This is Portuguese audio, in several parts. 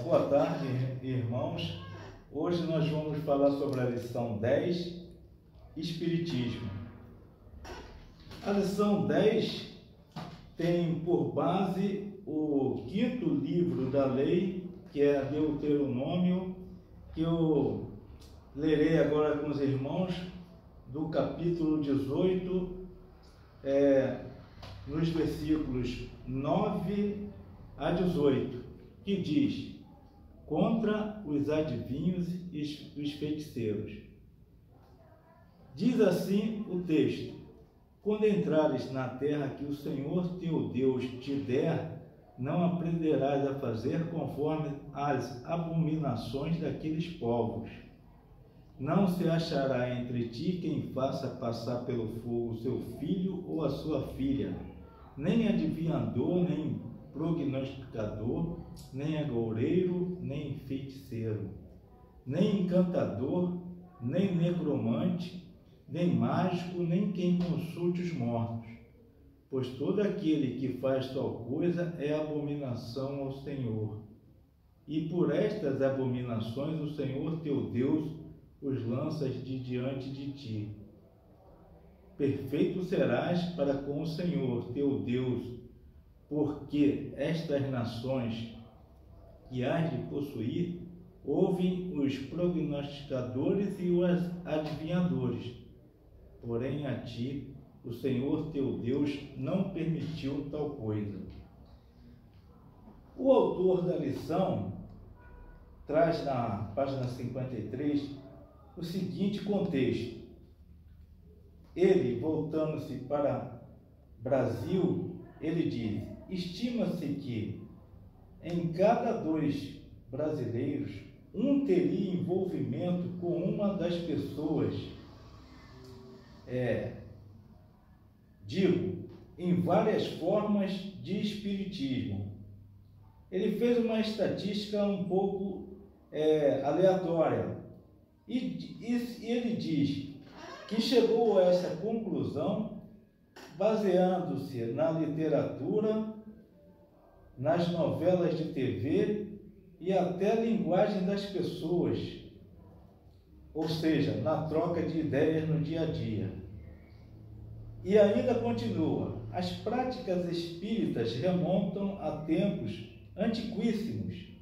Boa tarde, irmãos. Hoje nós vamos falar sobre a lição 10, Espiritismo. A lição 10 tem por base o 5º livro da lei, que é Deuteronômio, que eu lerei agora com os irmãos, do capítulo 18, nos versículos 9 a 18, que diz: contra os adivinhos e os feiticeiros. Diz assim o texto: quando entrares na terra que o Senhor teu Deus te der, não aprenderás a fazer conforme as abominações daqueles povos. Não se achará entre ti quem faça passar pelo fogo o seu filho ou a sua filha, nem adivinhador, nem prognosticador, nem agoureiro, nem feiticeiro, nem encantador, nem necromante, nem mágico, nem quem consulte os mortos. Pois todo aquele que faz tal coisa é abominação ao Senhor. E por estas abominações o Senhor teu Deus os lanças de diante de ti. Perfeito serás para com o Senhor teu Deus, porque estas nações que hás de possuir ouvem os prognosticadores e os adivinhadores. Porém a ti o Senhor teu Deus não permitiu tal coisa. O autor da lição traz na página 53 o seguinte contexto. Ele, voltando-se para Brasil, ele diz: estima-se que em cada 2 brasileiros, um teria envolvimento com uma das pessoas, em várias formas de espiritismo. Ele fez uma estatística um pouco aleatória e ele diz que chegou a essa conclusão baseando-se na literatura, nas novelas de TV e até a linguagem das pessoas, ou seja, na troca de ideias no dia a dia. E ainda continua: as práticas espíritas remontam a tempos antiquíssimos.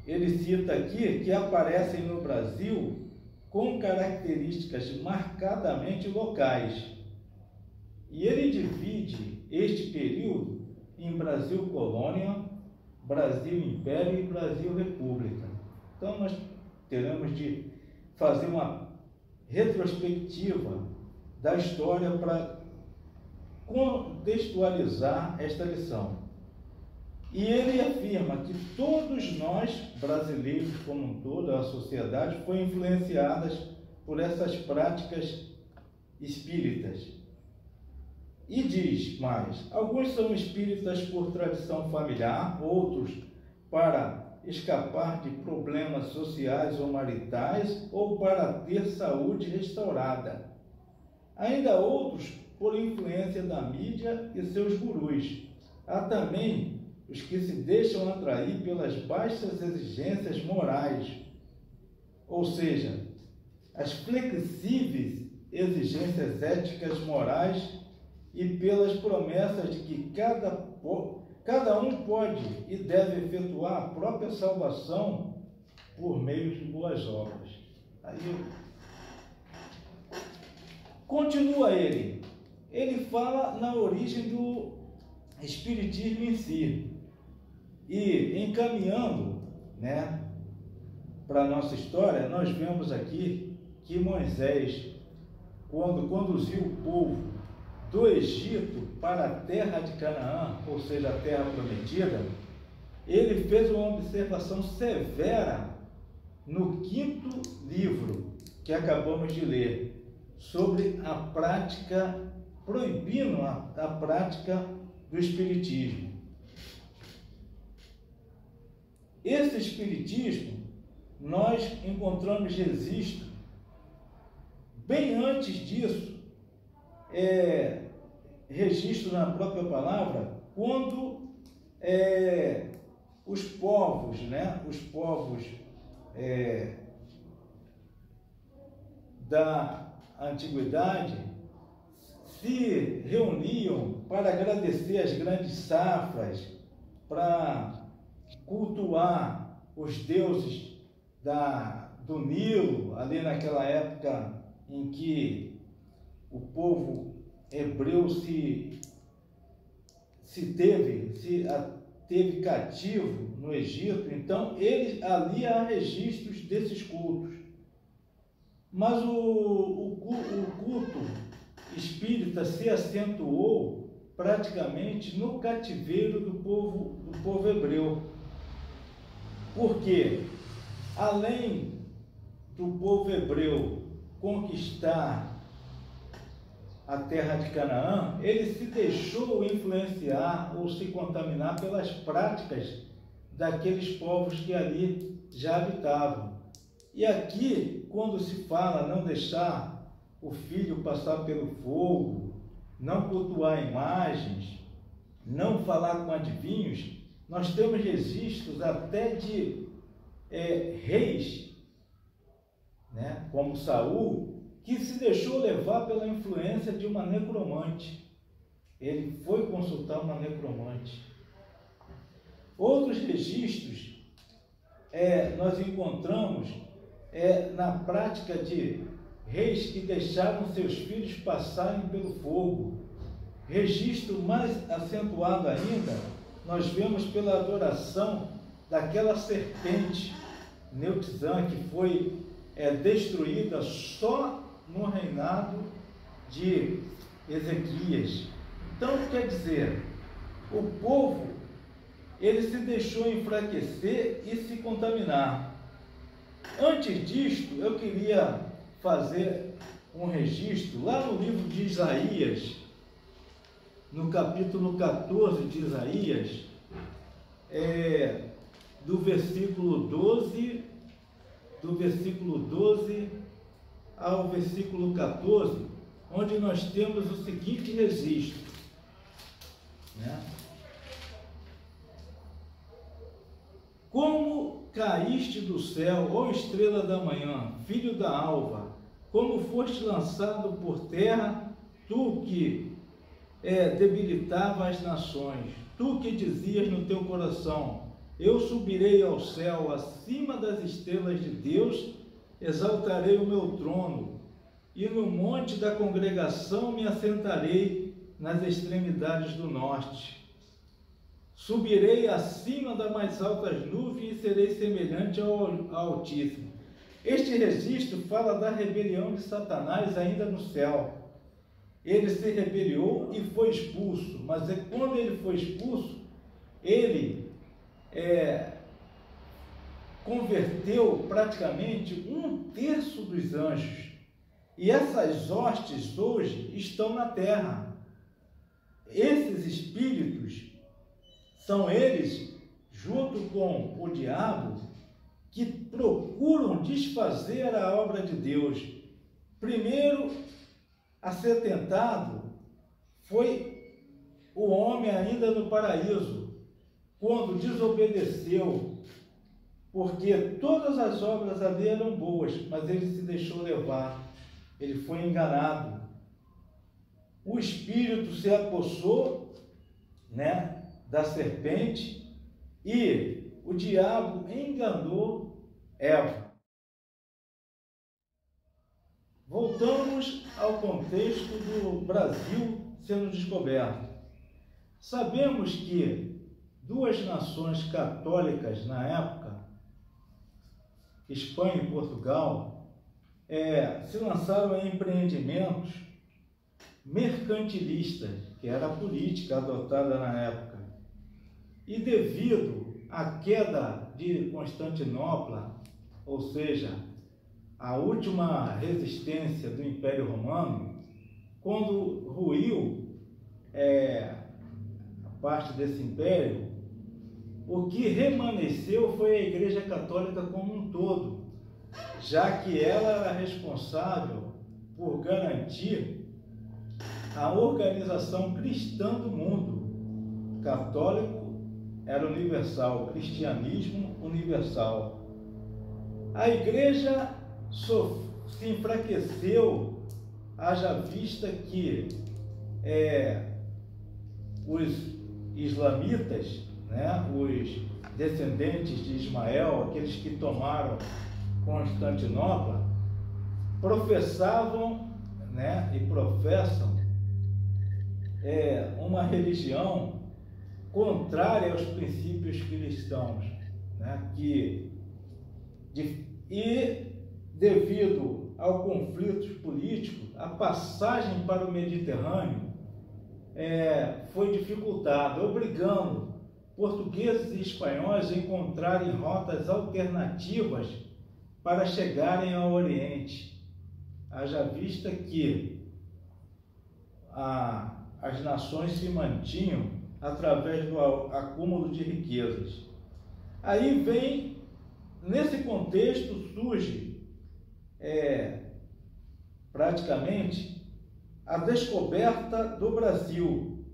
Ele cita aqui que aparecem no Brasil com características marcadamente locais. E ele divide este período em Brasil Colônia, Brasil Império e Brasil República. Então nós teremos de fazer uma retrospectiva da história para contextualizar esta lição. E ele afirma que todos nós, brasileiros como um todo, a sociedade, foi influenciada por essas práticas espíritas. E diz mais: alguns são espíritas por tradição familiar, outros para escapar de problemas sociais ou maritais, ou para ter saúde restaurada. Ainda outros por influência da mídia e seus gurus. Há também os que se deixam atrair pelas baixas exigências morais, ou seja, as flexíveis exigências éticas morais, e pelas promessas de que cada um pode e deve efetuar a própria salvação por meio de boas obras. Aí continua ele fala na origem do espiritismo em si, e encaminhando, para a nossa história, nós vemos aqui que Moisés, quando conduziu o povo do Egito para a terra de Canaã, ou seja, a terra prometida, ele fez uma observação severa no 5º livro que acabamos de ler, sobre a prática, proibindo a prática do espiritismo. Esse espiritismo nós encontramos registro bem antes disso, registro na própria palavra, quando os povos, né? Os povos da antiguidade se reuniam para agradecer as grandes safras, para cultuar os deuses do Nilo, ali naquela época em que o povo hebreu teve cativo no Egito. Então, ali há registros desses cultos. Mas o culto espírita se acentuou praticamente no cativeiro do povo hebreu. Porque, além do povo hebreu conquistar a terra de Canaã, ele se deixou influenciar ou se contaminar pelas práticas daqueles povos que ali já habitavam. E aqui, quando se fala não deixar o filho passar pelo fogo, não cultuar imagens, não falar com adivinhos, nós temos registros até de reis, né, como Saul, que se deixou levar pela influência de uma necromante. Ele foi consultar uma necromante. Outros registros nós encontramos na prática de reis que deixaram seus filhos passarem pelo fogo. Registro mais acentuado ainda, nós vemos pela adoração daquela serpente Neutzan, que foi destruída só no reinado de Ezequias. Então, quer dizer, o povo, ele se deixou enfraquecer e se contaminar. Antes disto, eu queria fazer um registro lá no livro de Isaías, no capítulo 14 de Isaías, do versículo 12 ao versículo 14, onde nós temos o seguinte registro, né? Como caíste do céu, ó estrela da manhã, filho da alva, como foste lançado por terra, tu que debilitava as nações, tu que dizias no teu coração, eu subirei ao céu, acima das estrelas de Deus, exaltarei o meu trono, e no monte da congregação me assentarei nas extremidades do norte. Subirei acima das mais altas nuvens e serei semelhante ao Altíssimo. Este registro fala da rebelião de Satanás ainda no céu. Ele se rebeliou e foi expulso, mas quando ele foi expulso, ele converteu praticamente 1/3 dos anjos. E essas hostes hoje estão na terra. Esses espíritos são eles, junto com o diabo, que procuram desfazer a obra de Deus. Primeiro a ser tentado foi o homem ainda no paraíso, quando desobedeceu, porque todas as obras ali eram boas, mas ele se deixou levar, ele foi enganado. O espírito se apossou, né, da serpente, e o diabo enganou Eva. Voltamos ao contexto do Brasil sendo descoberto. Sabemos que 2 nações católicas na época, Espanha e Portugal, se lançaram em empreendimentos mercantilistas, que era a política adotada na época. E devido à queda de Constantinopla, ou seja, a última resistência do Império Romano, quando ruiu a parte desse império, o que remanesceu foi a Igreja Católica como um todo, já que ela era responsável por garantir a organização cristã do mundo, católico era universal, o cristianismo universal. A igreja se enfraqueceu, haja vista que os islamitas, né, os descendentes de Ismael, aqueles que tomaram Constantinopla, professavam, né, e professam uma religião contrária aos princípios cristãos, né, e devido ao conflito político, a passagem para o Mediterrâneo foi dificultada, obrigando portugueses e espanhóis a encontrarem rotas alternativas para chegarem ao Oriente. Haja vista que as nações se mantinham através do acúmulo de riquezas. Aí vem, nesse contexto, surge praticamente a descoberta do Brasil.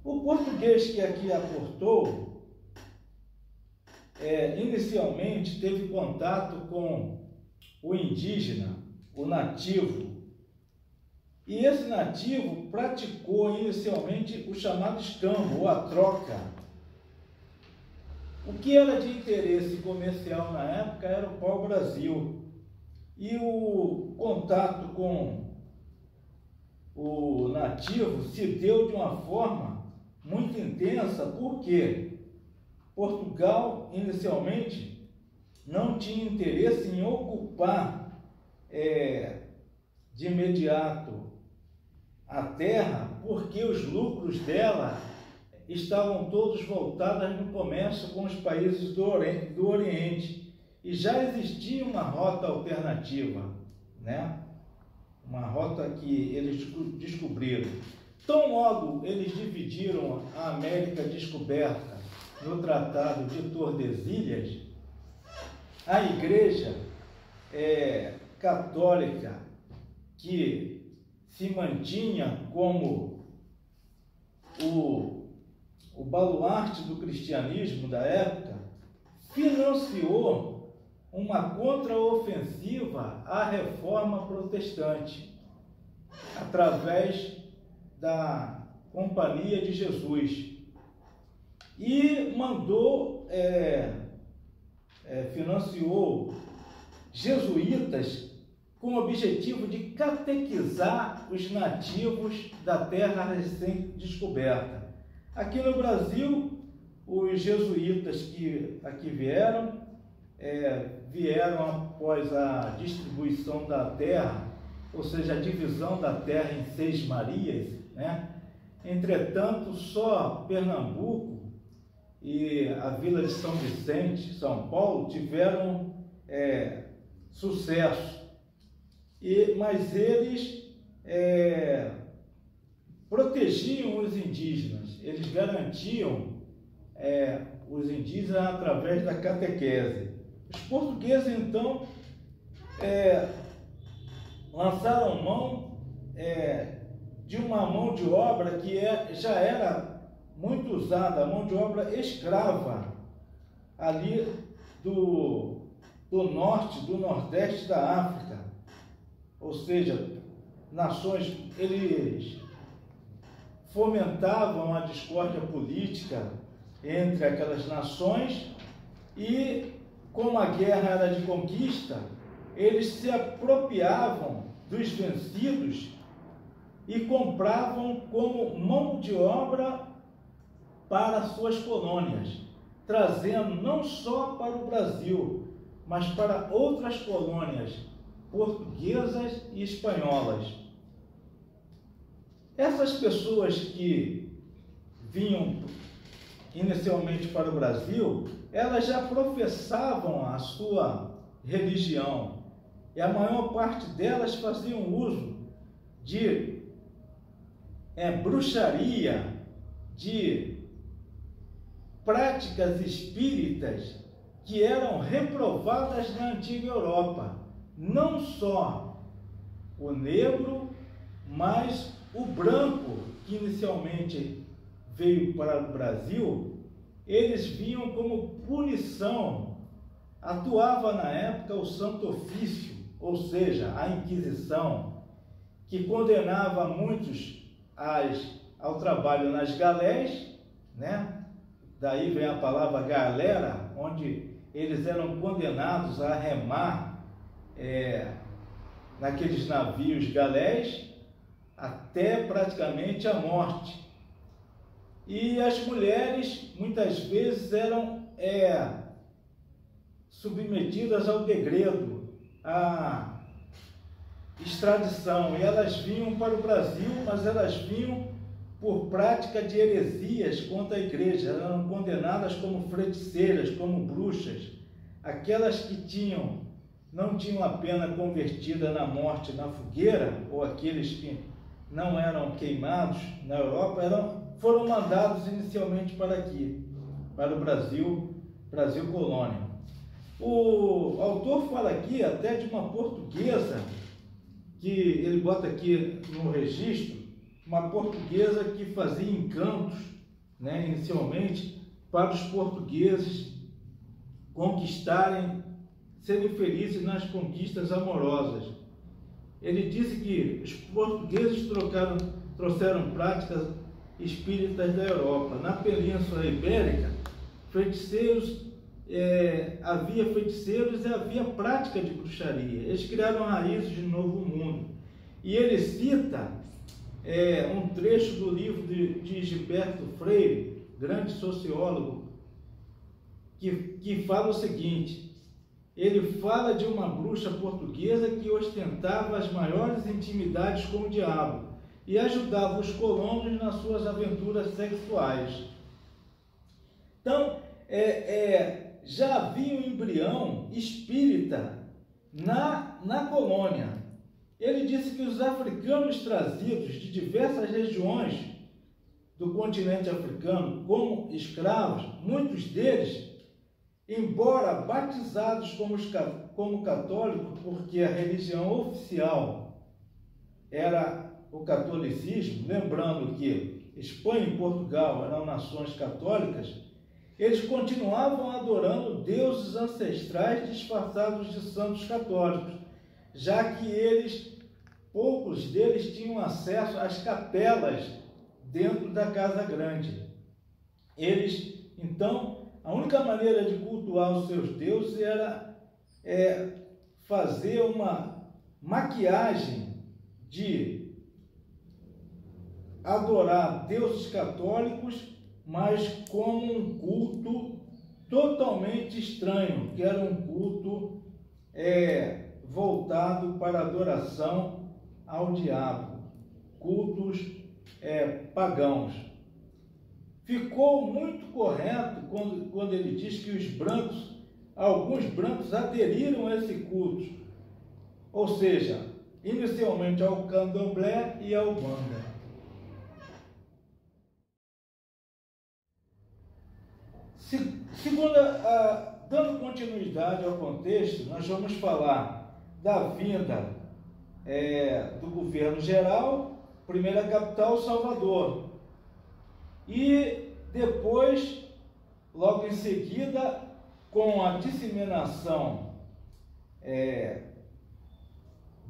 O português que aqui aportou, inicialmente teve contato com o indígena, o nativo, e esse nativo praticou inicialmente o chamado escambo, ou a troca. O que era de interesse comercial na época era o pau-brasil. E o contato com o nativo se deu de uma forma muito intensa, porque Portugal, inicialmente, não tinha interesse em ocupar de imediato a terra, porque os lucros dela estavam todos voltados no comércio com os países do Oriente. E já existia uma rota alternativa, né? Uma rota que eles descobriram. Tão logo eles dividiram a América descoberta no Tratado de Tordesilhas, a Igreja católica, que se mantinha como o baluarte do cristianismo da época, financiou uma contraofensiva à reforma protestante, através da Companhia de Jesus, e financiou jesuítas com o objetivo de catequizar os nativos da terra recém-descoberta. Aqui no Brasil, os jesuítas que aqui vieram após a distribuição da terra, ou seja, a divisão da terra em 6 Marias, né? Entretanto, só Pernambuco e a Vila de São Vicente, São Paulo, tiveram sucesso. Mas eles protegiam os indígenas, eles garantiam os indígenas através da catequese. Os portugueses, então, lançaram mão de uma mão de obra que já era muito usada, a mão de obra escrava, ali do norte, do nordeste da África. Ou seja, nações, eles fomentavam a discórdia política entre aquelas nações e, como a guerra era de conquista, eles se apropriavam dos vencidos e compravam como mão de obra para suas colônias, trazendo não só para o Brasil, mas para outras colônias portuguesas e espanholas. Essas pessoas que vinham inicialmente para o Brasil, elas já professavam a sua religião, e a maior parte delas faziam uso de bruxaria, de práticas espíritas que eram reprovadas na antiga Europa. Não só o negro, mas o branco, que inicialmente veio para o Brasil, eles vinham como punição. Atuava na época o Santo Ofício, ou seja, a Inquisição, que condenava muitos ao trabalho nas galés, né? Daí vem a palavra galera, onde eles eram condenados a remar naqueles navios galés até praticamente a morte. E as mulheres muitas vezes eram submetidas ao degredo, à extradição, e elas vinham para o Brasil, mas elas vinham por prática de heresias contra a igreja. Elas eram condenadas como feiticeiras, como bruxas, aquelas que não tinham a pena convertida na morte na fogueira, ou aqueles que não eram queimados na Europa, foram mandados inicialmente para aqui, para o Brasil colônia. O autor fala aqui até de uma portuguesa, que ele bota aqui no registro, uma portuguesa que fazia encantos, né, inicialmente, para os portugueses serem felizes nas conquistas amorosas. Ele disse que os portugueses trouxeram práticas espíritas da Europa. Na Península Ibérica, havia feiticeiros e havia prática de bruxaria. Eles criaram raízes de novo mundo. E ele cita um trecho do livro de Gilberto Freire, grande sociólogo, que fala o seguinte: ele fala de uma bruxa portuguesa que ostentava as maiores intimidades com o diabo e ajudava os colonos nas suas aventuras sexuais. Então, já havia um embrião espírita na colônia. Ele disse que os africanos trazidos de diversas regiões do continente africano como escravos, muitos deles, embora batizados como católicos, porque a religião oficial era o catolicismo, lembrando que Espanha e Portugal eram nações católicas, eles continuavam adorando deuses ancestrais disfarçados de santos católicos, já que poucos deles tinham acesso às capelas dentro da Casa Grande. Então, a única maneira de cultuar os seus deuses era fazer uma maquiagem de adorar deuses católicos, mas como um culto totalmente estranho, que era um culto voltado para a adoração ao diabo, cultos pagãos. Ficou muito correto quando ele diz que alguns brancos aderiram a esse culto, ou seja, inicialmente ao candomblé e ao banda. Dando continuidade ao contexto, nós vamos falar da vinda do governo geral, primeira capital, Salvador, e depois, logo em seguida, com a disseminação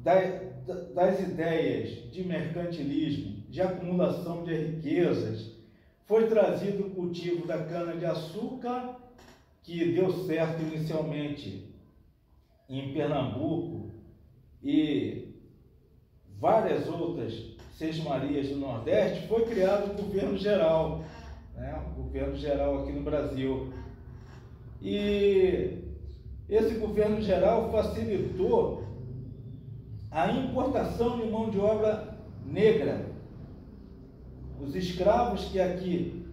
das ideias de mercantilismo, de acumulação de riquezas, foi trazido o cultivo da cana-de-açúcar, que deu certo inicialmente em Pernambuco e várias outras sesmarias do Nordeste. Foi criado o governo geral, né? O governo geral aqui no Brasil. E esse governo geral facilitou a importação de mão de obra negra. Os escravos que aqui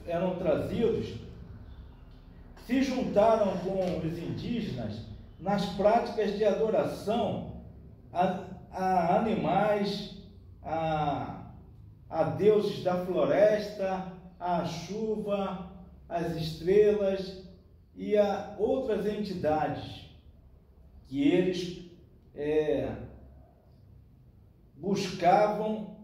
eram trazidos se juntaram com os indígenas nas práticas de adoração a animais, a deuses da floresta, à chuva, às estrelas e a outras entidades que eles buscavam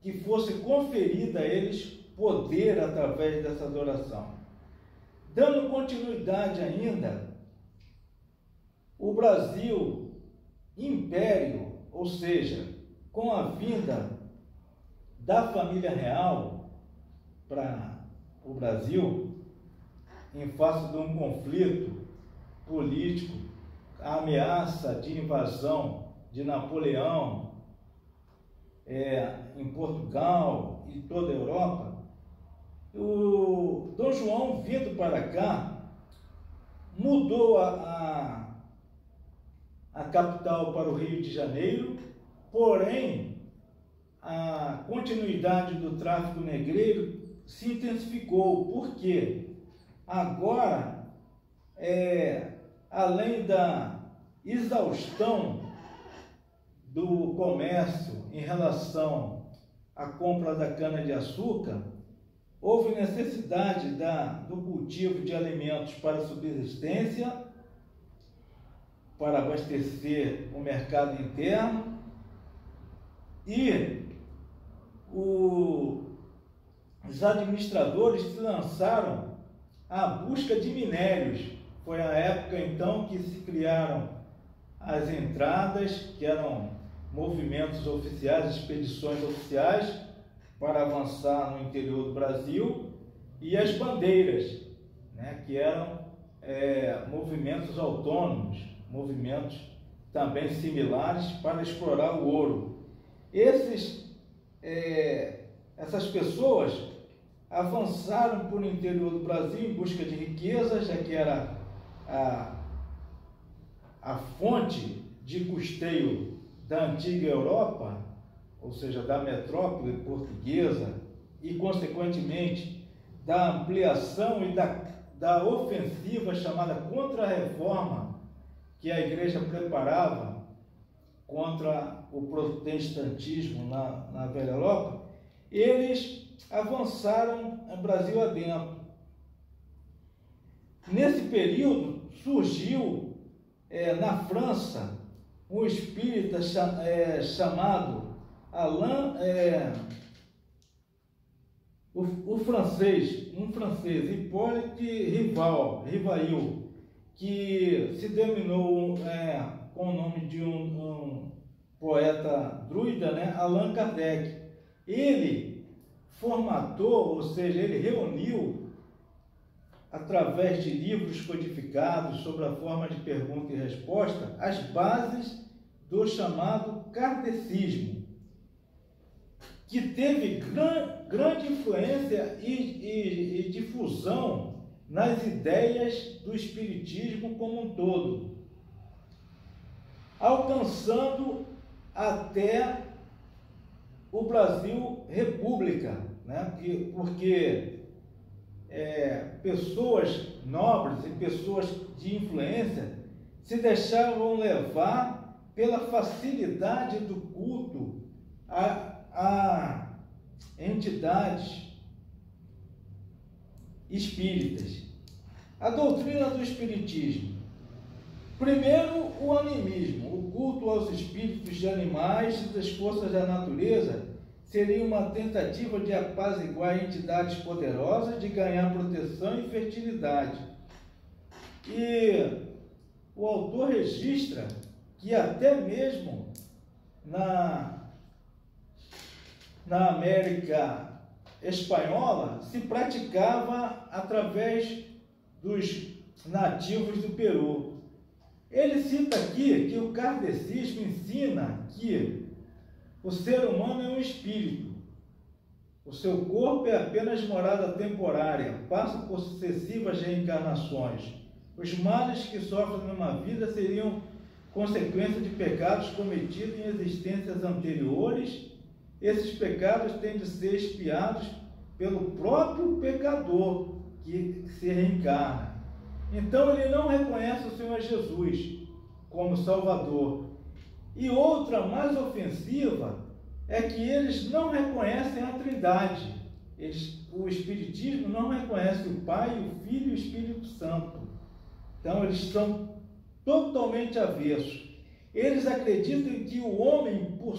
que fosse conferida a eles poder através dessa adoração. Dando continuidade ainda, o Brasil, império, ou seja, com a vinda da família real para o Brasil, em face de um conflito político, a ameaça de invasão de Napoleão em Portugal e toda a Europa, o Dom João, vindo para cá, mudou a capital para o Rio de Janeiro, porém, a continuidade do tráfico negreiro se intensificou. Por quê? Agora, além da exaustão do comércio em relação à compra da cana-de-açúcar, houve necessidade do cultivo de alimentos para subsistência, para abastecer o mercado interno, e os administradores se lançaram à busca de minérios. Foi a época, então, que se criaram as entradas, que eram movimentos oficiais, expedições oficiais, para avançar no interior do Brasil, e as bandeiras, né, que eram movimentos autônomos, movimentos também similares para explorar o ouro. Essas pessoas avançaram por o interior do Brasil em busca de riqueza, já que era a fonte de custeio da antiga Europa, ou seja, da metrópole portuguesa, e, consequentemente, da ampliação e da ofensiva chamada Contra-Reforma, que a Igreja preparava contra o protestantismo na velha Europa, eles avançaram Brasil adentro. Nesse período, surgiu na França um espírita chamado Alain, um francês, Hippolyte Rivail, que se denominou com o nome de um poeta druida, né, Allan Kardec. Ele formatou, ou seja, ele reuniu, através de livros codificados sobre a forma de pergunta e resposta, as bases do chamado kardecismo, que teve grande influência e difusão nas ideias do espiritismo como um todo, alcançando até o Brasil República, né? Porque pessoas nobres e pessoas de influência se deixavam levar pela facilidade do culto a entidades espíritas. A doutrina do espiritismo. Primeiro, o animismo, o culto aos espíritos de animais e das forças da natureza, seria uma tentativa de apaziguar entidades poderosas, de ganhar proteção e fertilidade. E o autor registra que até mesmo na América Espanhola se praticava através dos nativos do Peru. Ele cita aqui que o kardecismo ensina que o ser humano é um espírito. O seu corpo é apenas morada temporária, passa por sucessivas reencarnações. Os males que sofrem numa vida seriam consequência de pecados cometidos em existências anteriores. Esses pecados têm de ser expiados pelo próprio pecador que se reencarna. Então ele não reconhece o Senhor Jesus como Salvador. E outra mais ofensiva é que eles não reconhecem a Trindade. O Espiritismo não reconhece o Pai, o Filho e o Espírito Santo. Então eles são totalmente avessos. Eles acreditam que o homem, por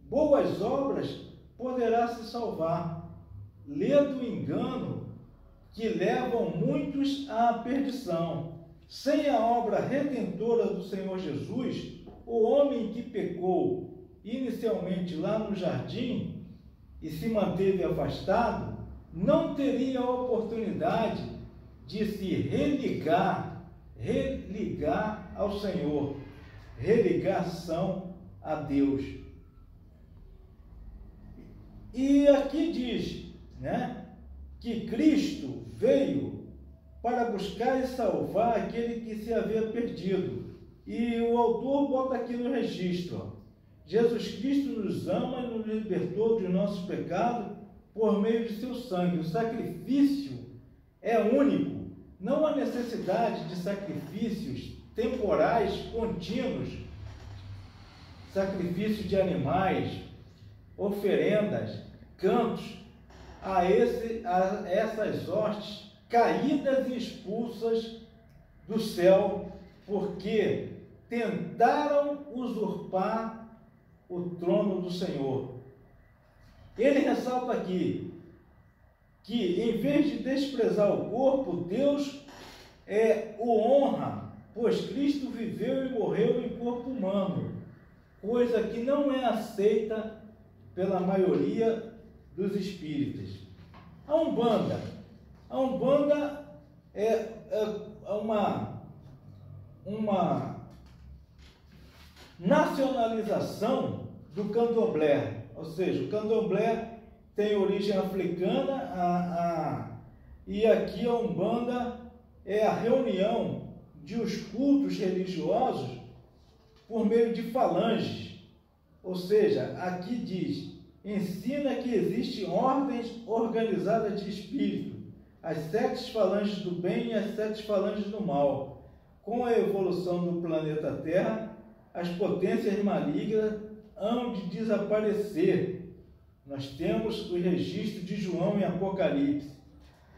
boas obras, poderá se salvar. Lê do engano que levam muitos à perdição. Sem a obra redentora do Senhor Jesus, o homem que pecou inicialmente lá no jardim e se manteve afastado, não teria a oportunidade de se religar ao Senhor, religação a Deus. E aqui diz, que Cristo veio para buscar e salvar aquele que se havia perdido. E o autor bota aqui no registro: Jesus Cristo nos ama e nos libertou dos nossos pecados por meio de seu sangue. O sacrifício é único. Não há necessidade de sacrifícios temporais contínuos, sacrifício de animais, oferendas, cantos, a essas hostes caídas e expulsas do céu, porque tentaram usurpar o trono do Senhor. Ele ressalta aqui que, em vez de desprezar o corpo, Deus o honra, pois Cristo viveu e morreu em corpo humano, coisa que não é aceita pela maioria dos espíritas. A Umbanda é uma nacionalização do candomblé, ou seja, o candomblé tem origem africana, e aqui a Umbanda é a reunião de os cultos religiosos por meio de falanges, ou seja, aqui diz, ensina que existem ordens organizadas de espírito, as 7 falanges do bem e as 7 falanges do mal. Com a evolução do planeta Terra, as potências malignas hão de desaparecer. Nós temos o registro de João em Apocalipse.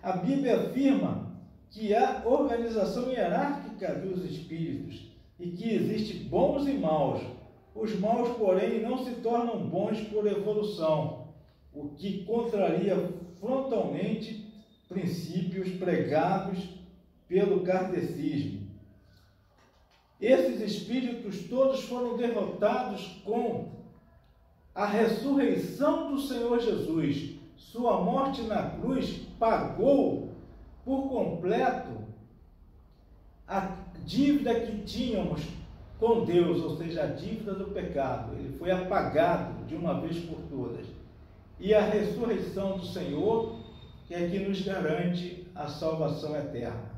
A Bíblia afirma que há organização hierárquica dos espíritos e que existem bons e maus. Os maus, porém, não se tornam bons por evolução, o que contraria frontalmente princípios pregados pelo kardecismo. Esses espíritos todos foram derrotados com a ressurreição do Senhor Jesus. Sua morte na cruz pagou por completo a dívida que tínhamos com Deus, ou seja, a dívida do pecado. Ele foi apagado de uma vez por todas. E a ressurreição do Senhor, que é que nos garante a salvação eterna.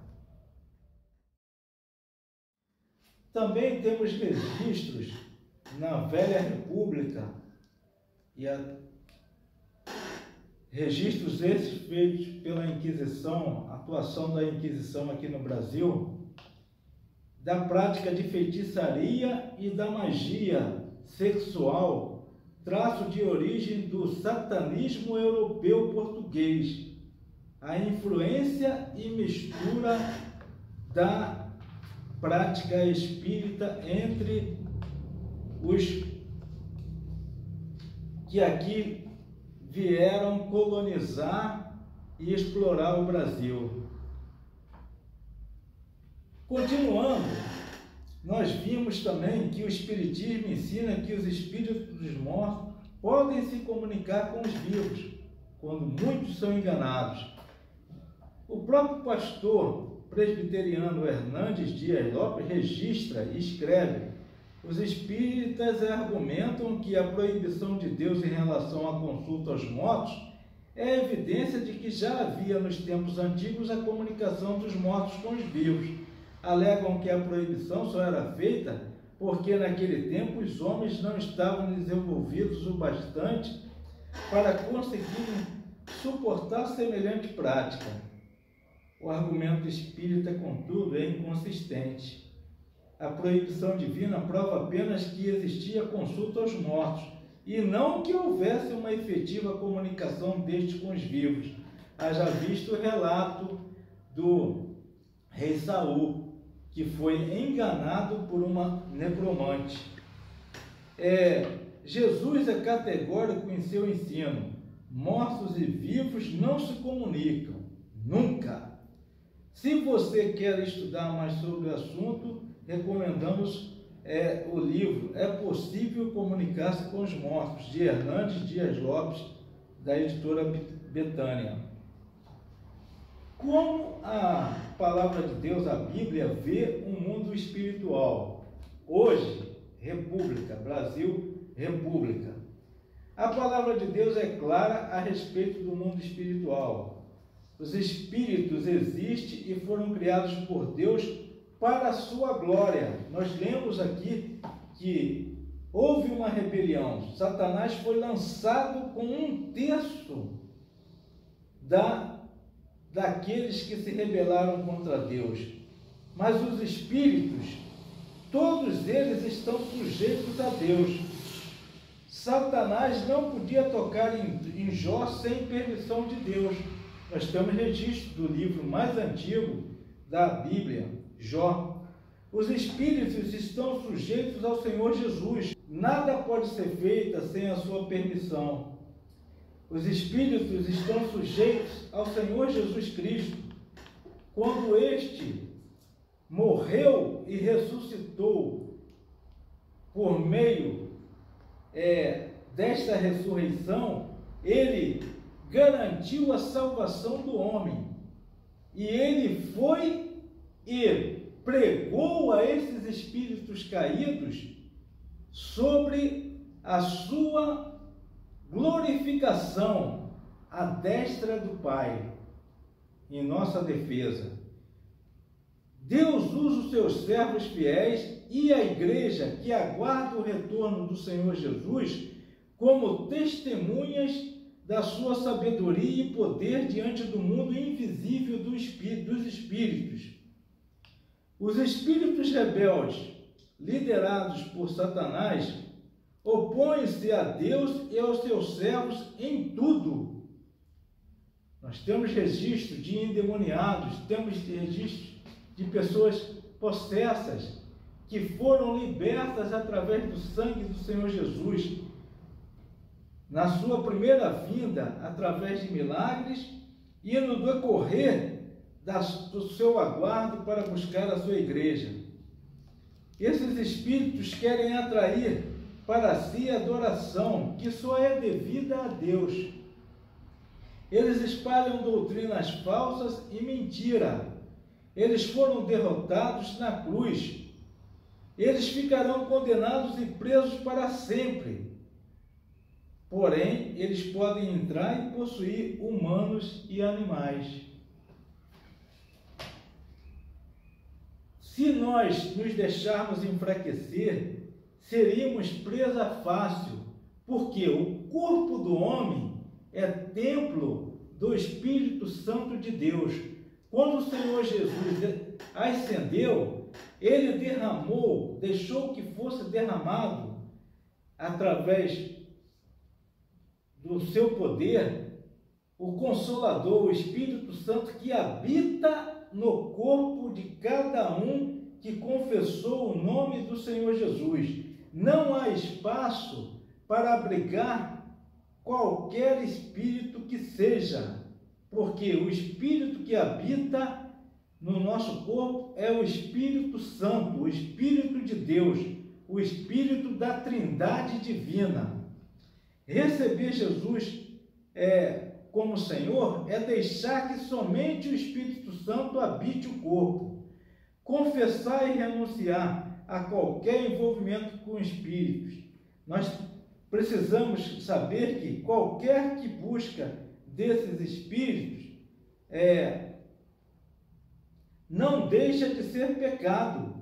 Também temos registros na Velha República, registros esses feitos pela Inquisição, atuação da Inquisição aqui no Brasil, da prática de feitiçaria e da magia sexual, traço de origem do satanismo europeu português, a influência e mistura da prática espírita entre os que aqui vieram colonizar e explorar o Brasil. Continuando, nós vimos também que o Espiritismo ensina que os espíritos dos mortos podem se comunicar com os vivos, quando muitos são enganados. O próprio pastor presbiteriano Hernandes Dias Lopes registra e escreve: os espíritas argumentam que a proibição de Deus em relação à consulta aos mortos é evidência de que já havia nos tempos antigos a comunicação dos mortos com os vivos. Alegam que a proibição só era feita porque naquele tempo os homens não estavam desenvolvidos o bastante para conseguirem suportar semelhante prática. O argumento espírita, contudo, é inconsistente. A proibição divina prova apenas que existia consulta aos mortos, e não que houvesse uma efetiva comunicação destes com os vivos. Haja visto o relato do rei Saul, que foi enganado por uma necromante. Jesus é categórico em seu ensino: mortos e vivos não se comunicam, nunca. Se você quer estudar mais sobre o assunto, recomendamos o livro É Possível Comunicar-se com os Mortos, de Hernandes Dias Lopes, da editora Betânia. Como a palavra de Deus, a Bíblia, vê um mundo espiritual? Hoje, República, Brasil, República. A palavra de Deus é clara a respeito do mundo espiritual. Os espíritos existem e foram criados por Deus para a sua glória. Nós lemos aqui que houve uma rebelião. Satanás foi lançado com 1/3 daqueles que se rebelaram contra Deus. Mas os espíritos, todos eles estão sujeitos a Deus. Satanás não podia tocar em Jó sem permissão de Deus. Nós temos registro do livro mais antigo da Bíblia, Jó. Os espíritos estão sujeitos ao Senhor Jesus. Nada pode ser feito sem a sua permissão. Os espíritos estão sujeitos ao Senhor Jesus Cristo. Quando este morreu e ressuscitou por meio desta ressurreição, ele garantiu a salvação do homem. E ele foi e pregou a esses espíritos caídos sobre a sua glorificação à destra do Pai, em nossa defesa. Deus usa os seus servos fiéis e a igreja que aguarda o retorno do Senhor Jesus como testemunhas da sua sabedoria e poder diante do mundo invisível dos espíritos. Os espíritos rebeldes, liderados por Satanás, opõem-se a Deus e aos seus servos em tudo. Nós temos registro de endemoniados, temos registro de pessoas possessas que foram libertas através do sangue do Senhor Jesus, na sua primeira vinda, através de milagres, e no decorrer do seu aguardo para buscar a sua igreja. Esses espíritos querem atrair para si a adoração que só é devida a Deus. Eles espalham doutrinas falsas e mentira. Eles foram derrotados na cruz. Eles ficarão condenados e presos para sempre. Porém, eles podem entrar e possuir humanos e animais. Se nós nos deixarmos enfraquecer, seríamos presa fácil, porque o corpo do homem é templo do Espírito Santo de Deus. Quando o Senhor Jesus ascendeu, ele derramou, deixou que fosse derramado, através do seu poder, o Consolador, o Espírito Santo, que habita no corpo de cada um que confessou o nome do Senhor Jesus. Não há espaço para abrigar qualquer espírito que seja, porque o Espírito que habita no nosso corpo é o Espírito Santo, o Espírito de Deus, o Espírito da Trindade Divina. Receber Jesus como Senhor é deixar que somente o Espírito Santo habite o corpo. Confessar e renunciar a qualquer envolvimento com espíritos. Nós precisamos saber que qualquer que busca desses espíritos não deixa de ser pecado.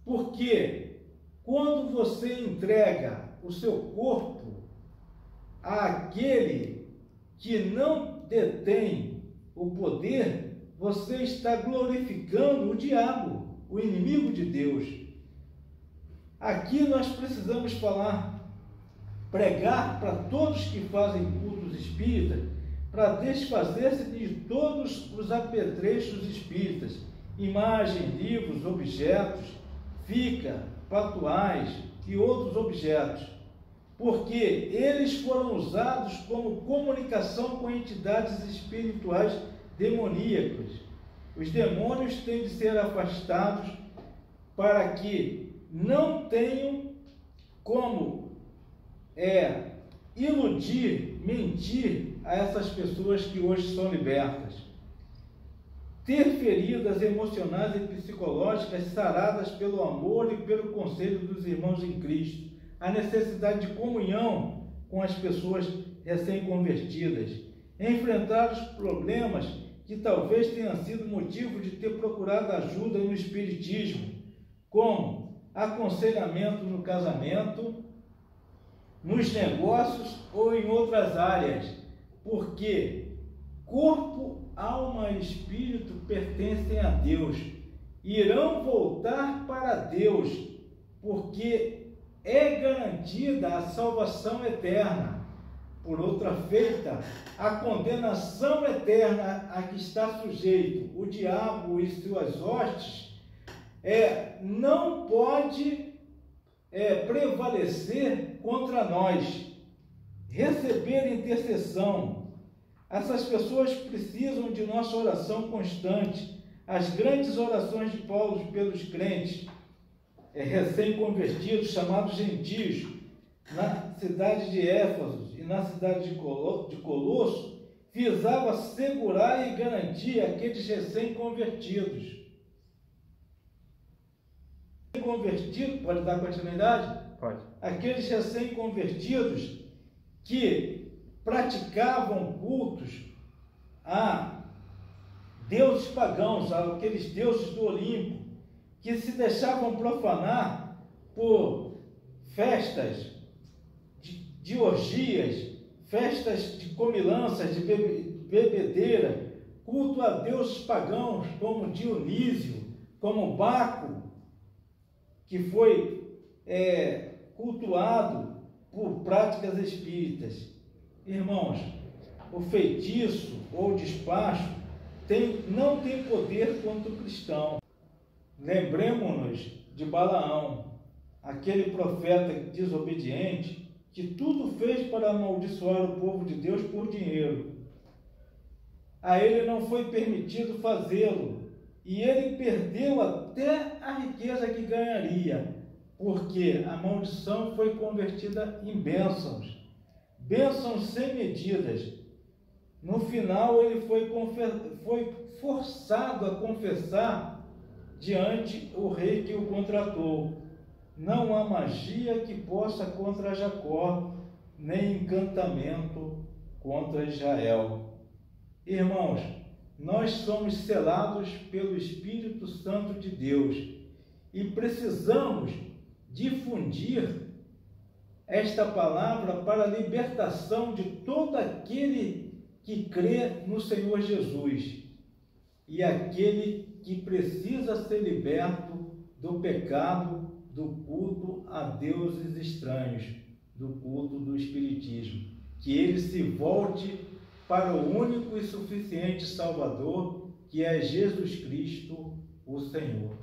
Porque quando você entrega o seu corpo àquele que não detém o poder, você está glorificando o diabo, o inimigo de Deus. Aqui nós precisamos pregar para todos que fazem cultos espíritas, para desfazer-se de todos os apetrechos espíritas, imagens, livros, objetos, fica, patuais e outros objetos. porque eles foram usados como comunicação com entidades espirituais demoníacas. Os demônios têm de ser afastados para que não tenham como iludir, mentir a essas pessoas que hoje são libertas. Ter feridas emocionais e psicológicas saradas pelo amor e pelo conselho dos irmãos em Cristo. A necessidade de comunhão com as pessoas recém-convertidas. Enfrentar os problemas que talvez tenham sido motivo de ter procurado ajuda no espiritismo, como aconselhamento no casamento, nos negócios ou em outras áreas, porque corpo, alma e espírito pertencem a Deus, irão voltar para Deus, porque é garantida a salvação eterna. Por outra feita, a condenação eterna a que está sujeito o diabo e suas hostes não pode prevalecer contra nós. Receber intercessão. Essas pessoas precisam de nossa oração constante. As grandes orações de Paulo pelos crentes recém-convertidos, chamados gentios, na cidade de Éfeso e na cidade de Colosso, visava segurar e garantir aqueles recém-convertidos. Pode dar continuidade? Pode. Aqueles recém-convertidos que praticavam cultos a deuses pagãos, aqueles deuses do Olimpo, que se deixavam profanar por festas de orgias, festas de comilanças, de bebedeira, culto a deuses pagãos como Dionísio, como Baco, que foi cultuado por práticas espíritas. Irmãos, o feitiço ou o despacho não tem poder contra o cristão. Lembremos-nos de Balaão, aquele profeta desobediente que tudo fez para amaldiçoar o povo de Deus por dinheiro. A ele não foi permitido fazê-lo, e ele perdeu até a riqueza que ganharia, porque a maldição foi convertida em bênçãos, bênçãos sem medidas. No final, ele foi forçado a confessar diante o rei que o contratou: não há magia que possa contra Jacó, nem encantamento contra Israel. Irmãos, nós somos selados pelo Espírito Santo de Deus e precisamos difundir esta palavra para a libertação de todo aquele que crê no Senhor Jesus e aquele que precisa ser liberto do pecado, do culto a deuses estranhos, do culto do espiritismo. Que ele se volte para o único e suficiente Salvador, que é Jesus Cristo, o Senhor.